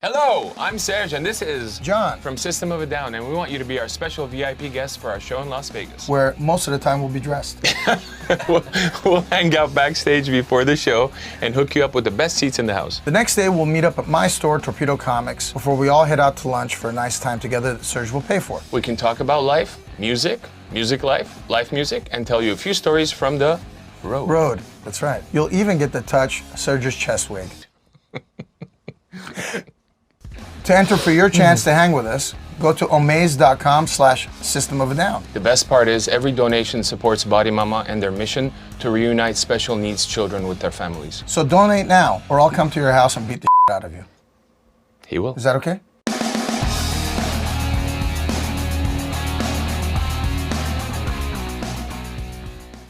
Hello, I'm Serge, and this is John from System of a Down, and we want you to be our special VIP guest for our show in Las Vegas. where most of the time we'll be dressed. We'll hang out backstage before the show and hook you up with the best seats in the house. The next day, we'll meet up at my store, Torpedo Comics, before we all head out to lunch for a nice time together that Serge will pay for. We can talk about life, music, music life, life music, and tell you a few stories from the road. That's right. You'll even get to touch Serge's chest wig. To enter for your chance to hang with us, go to omaze.com/System of a Down. The best part is every donation supports Body Mama and their mission to reunite special needs children with their families. So donate now, or I'll come to your house and beat the shit out of you. He will. Is that okay?